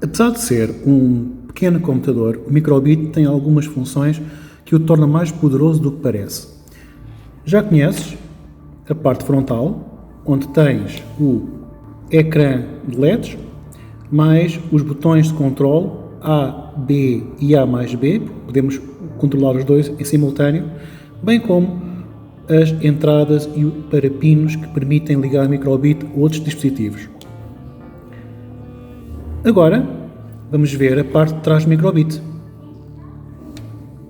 Apesar de ser um pequeno computador, o microbit tem algumas funções que o tornam mais poderoso do que parece. Já conheces a parte frontal, onde tens o ecrã de LEDs, mais os botões de controle A, B e A mais B, podemos controlar os dois em simultâneo, bem como as entradas e para pinos que permitem ligar o microbit a outros dispositivos. Agora, vamos ver a parte de trás do microbit.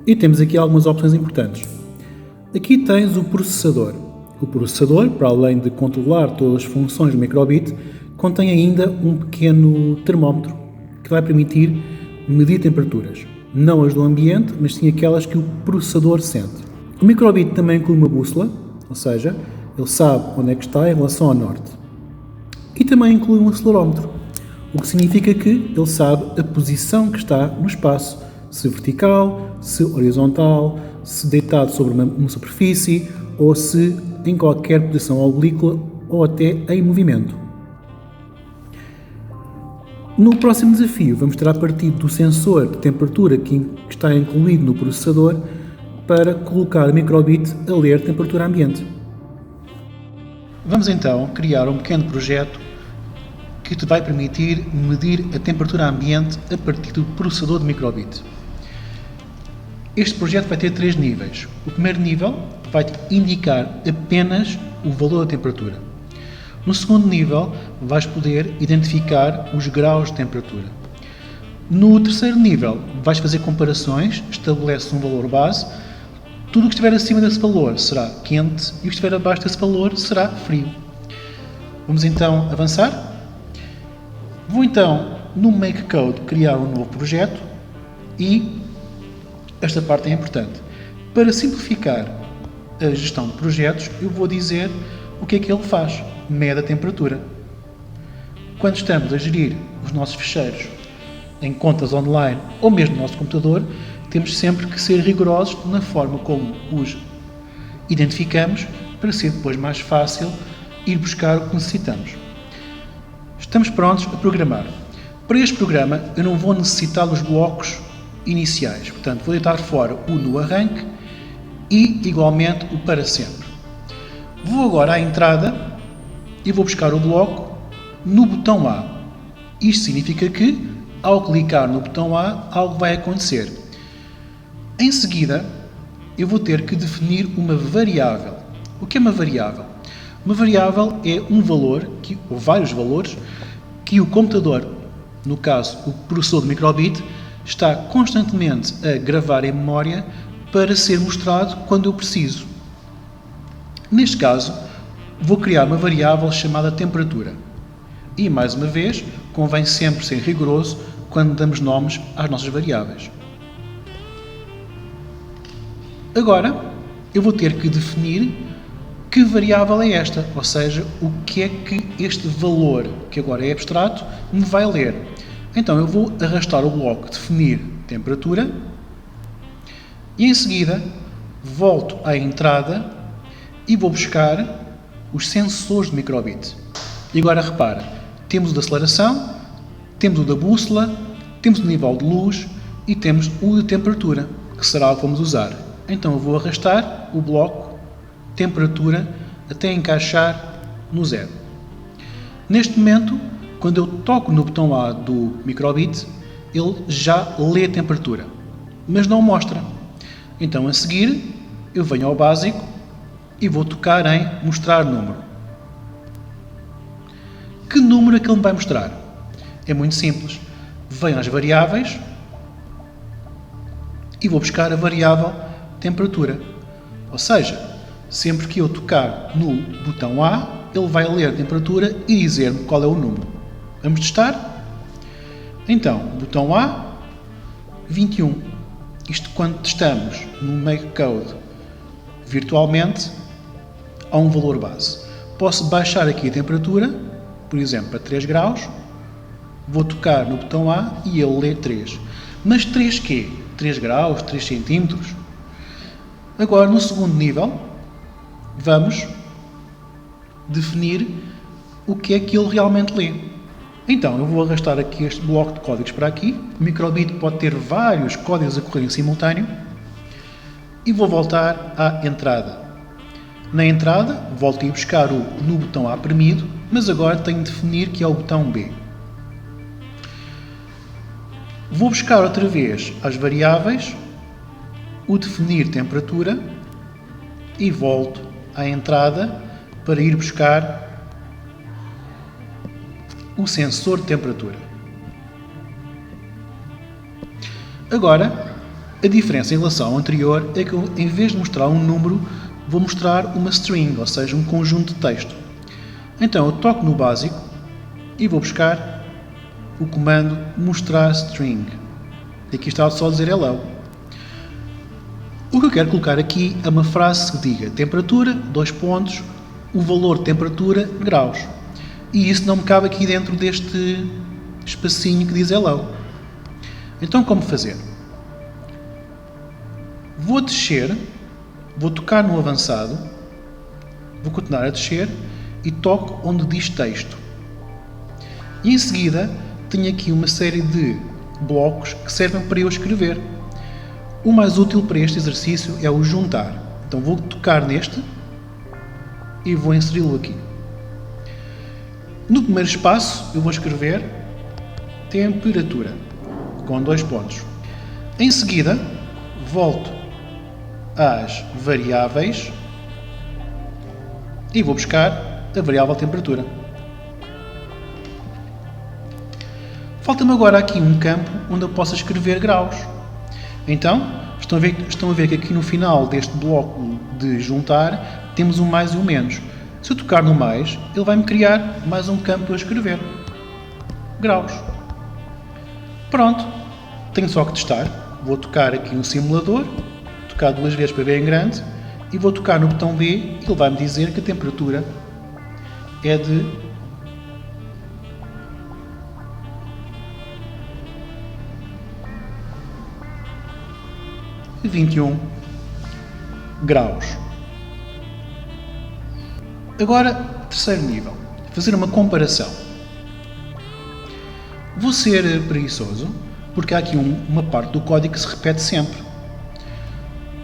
E temos aqui algumas opções importantes. Aqui tens o processador. O processador, para além de controlar todas as funções do microbit, contém ainda um pequeno termómetro que vai permitir medir temperaturas. Não as do ambiente, mas sim aquelas que o processador sente. O microbit também inclui uma bússola, ou seja, ele sabe onde é que está em relação ao norte. E também inclui um acelerómetro, o que significa que ele sabe a posição que está no espaço, se vertical, se horizontal, se deitado sobre uma superfície ou se em qualquer posição oblíqua ou até em movimento. No próximo desafio vamos ter a partir do sensor de temperatura que está incluído no processador para colocar o microbit a ler temperatura ambiente. Vamos então criar um pequeno projeto que te vai permitir medir a temperatura ambiente a partir do processador de microbit. Este projeto vai ter 3 níveis. O primeiro nível vai-te indicar apenas o valor da temperatura. No segundo nível, vais poder identificar os graus de temperatura. No terceiro nível, vais fazer comparações, estabeleces um valor base. Tudo o que estiver acima desse valor será quente e o que estiver abaixo desse valor será frio. Vamos então avançar? Vou então, no Make Code, criar um novo projeto e esta parte é importante. Para simplificar a gestão de projetos, eu vou dizer o que é que ele faz. Mede a temperatura. Quando estamos a gerir os nossos ficheiros em contas online ou mesmo no nosso computador, temos sempre que ser rigorosos na forma como os identificamos para ser depois mais fácil ir buscar o que necessitamos. Estamos prontos a programar. Para este programa eu não vou necessitar dos blocos iniciais, portanto vou deitar fora o no arranque e igualmente o para sempre. Vou agora à entrada e vou buscar o bloco no botão A. Isto significa que ao clicar no botão A algo vai acontecer. Em seguida eu vou ter que definir uma variável. O que é uma variável? Uma variável é um valor, ou vários valores, que o computador, no caso o processador de microbit, está constantemente a gravar em memória para ser mostrado quando eu preciso. Neste caso, vou criar uma variável chamada temperatura. E, mais uma vez, convém sempre ser rigoroso quando damos nomes às nossas variáveis. Agora, eu vou ter que definir que variável é esta, ou seja, o que é que este valor, que agora é abstrato, me vai ler. Então eu vou arrastar o bloco definir temperatura e em seguida volto à entrada e vou buscar os sensores de microbit. E agora repara, temos o da aceleração, temos o da bússola, temos o nível de luz e temos o de temperatura, que será o que vamos usar. Então eu vou arrastar o bloco temperatura até encaixar no 0. Neste momento, quando eu toco no botão A do microbit, ele já lê a temperatura, mas não mostra. Então a seguir, eu venho ao básico e vou tocar em mostrar número. Que número é que ele me vai mostrar? É muito simples. Venho às variáveis e vou buscar a variável temperatura. Ou seja, sempre que eu tocar no botão A, ele vai ler a temperatura e dizer-me qual é o número. Vamos testar? Então, botão A, 21. Isto quando testamos no Make Code virtualmente a um valor base. Posso baixar aqui a temperatura, por exemplo, para 3 graus. Vou tocar no botão A e ele lê 3. Mas 3 quê? 3 graus, 3 centímetros? Agora, no segundo nível, vamos definir o que é que ele realmente lê. Então, eu vou arrastar aqui este bloco de códigos para aqui. O microbit pode ter vários códigos a correr em simultâneo. E vou voltar à entrada. Na entrada, volto a ir buscar o no botão A premido, mas agora tenho de definir que é o botão B. Vou buscar outra vez as variáveis, o definir temperatura e volto à entrada para ir buscar o sensor de temperatura. Agora, a diferença em relação ao anterior é que eu, em vez de mostrar um número, vou mostrar uma string, ou seja, um conjunto de texto. Então eu toco no básico e vou buscar o comando mostrar string. Aqui está só a dizer hello. O que eu quero colocar aqui é uma frase que diga temperatura, dois pontos, o valor de temperatura, graus. E isso não me cabe aqui dentro deste espacinho que diz hello. Então como fazer? Vou descer, vou tocar no avançado, vou continuar a descer e toco onde diz texto. E em seguida tenho aqui uma série de blocos que servem para eu escrever. O mais útil para este exercício é o juntar. Então vou tocar neste e vou inseri-lo aqui. No primeiro espaço eu vou escrever temperatura, com dois pontos. Em seguida volto às variáveis e vou buscar a variável temperatura. Falta-me agora aqui um campo onde eu possa escrever graus. Então, estão a ver que aqui no final deste bloco de juntar temos um mais e um menos. Se eu tocar no mais, ele vai-me criar mais um campo para eu escrever. Graus. Pronto. Tenho só que testar. Vou tocar aqui no simulador, tocar duas vezes para ver em grande e vou tocar no botão B e ele vai-me dizer que a temperatura é de 21 graus. Agora, terceiro nível, fazer uma comparação. Vou ser preguiçoso, porque há aqui uma parte do código que se repete sempre.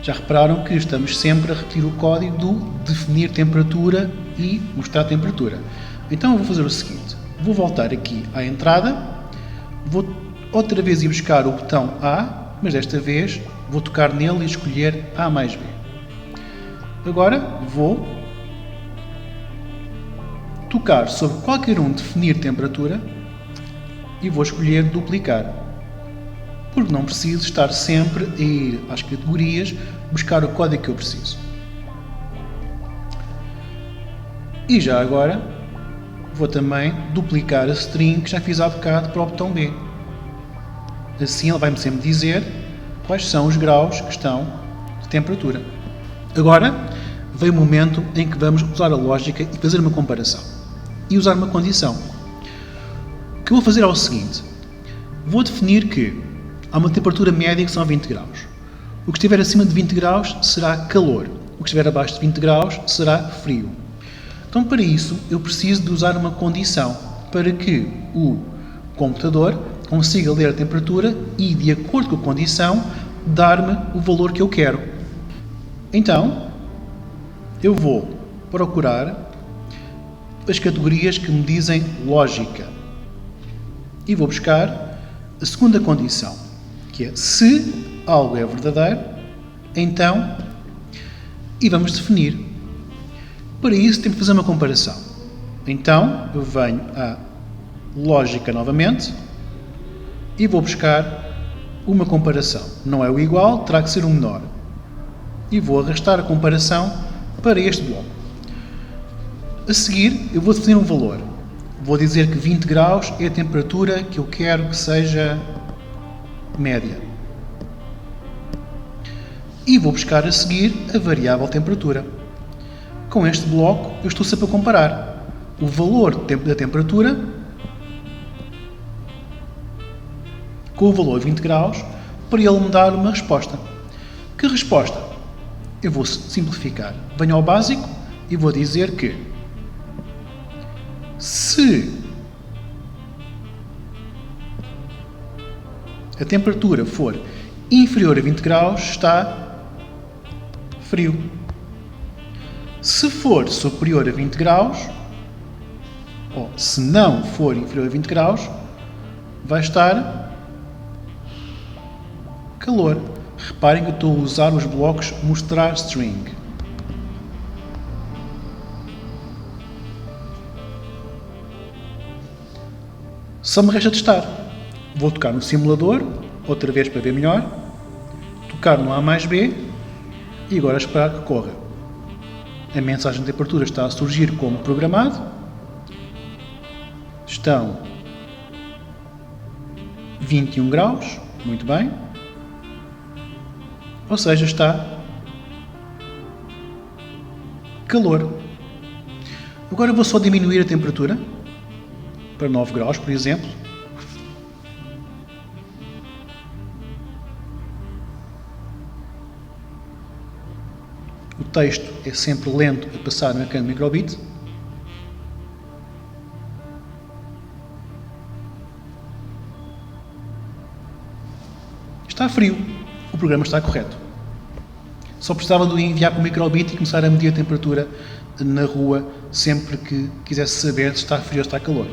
Já repararam que estamos sempre a repetir o código do definir temperatura e mostrar temperatura. Então eu vou fazer o seguinte, vou voltar aqui à entrada, vou outra vez ir buscar o botão A, mas desta vez vou tocar nele e escolher A mais B. Agora vou tocar sobre qualquer um definir temperatura e vou escolher duplicar, porque não preciso estar sempre a ir às categorias buscar o código que eu preciso. E já agora vou também duplicar a string que já fiz há bocado para o botão B. Assim ele vai-me sempre dizer quais são os graus que estão de temperatura. Agora veio o momento em que vamos usar a lógica e fazer uma comparação. E usar uma condição. O que eu vou fazer é o seguinte. Vou definir que há uma temperatura média que são 20 graus. O que estiver acima de 20 graus será calor. O que estiver abaixo de 20 graus será frio. Então, para isso, eu preciso de usar uma condição para que o computador consiga ler a temperatura e, de acordo com a condição, dar-me o valor que eu quero. Então, eu vou procurar as categorias que me dizem lógica e vou buscar a segunda condição, que é se algo é verdadeiro, então, e vamos definir. Para isso, temos que fazer uma comparação. Então, eu venho à lógica novamente e vou buscar uma comparação. Não é o igual, terá que ser o menor. E vou arrastar a comparação para este bloco. A seguir, eu vou definir um valor. Vou dizer que 20 graus é a temperatura que eu quero que seja média. E vou buscar a seguir a variável temperatura. Com este bloco, eu estou sempre a comparar o valor da temperatura com o valor de 20 graus para ele me dar uma resposta. Que resposta? Eu vou simplificar. Venho ao básico e vou dizer que se a temperatura for inferior a 20 graus, está frio. Se for superior a 20 graus, ou se não for inferior a 20 graus, vai estar calor. Reparem que eu estou a usar os blocos mostrar string. Só me resta testar. Vou tocar no simulador, outra vez para ver melhor, tocar no A mais B e agora esperar que corra. A mensagem de temperatura está a surgir como programado. Estão 21 graus, muito bem. Ou seja, está calor. Agora vou só diminuir a temperatura para 9 graus, por exemplo. O texto é sempre lento a passar no ecrã do microbit. Está frio. O programa está correto. Só precisava de enviar para o microbit e começar a medir a temperatura na rua sempre que quisesse saber se está frio ou se está calor.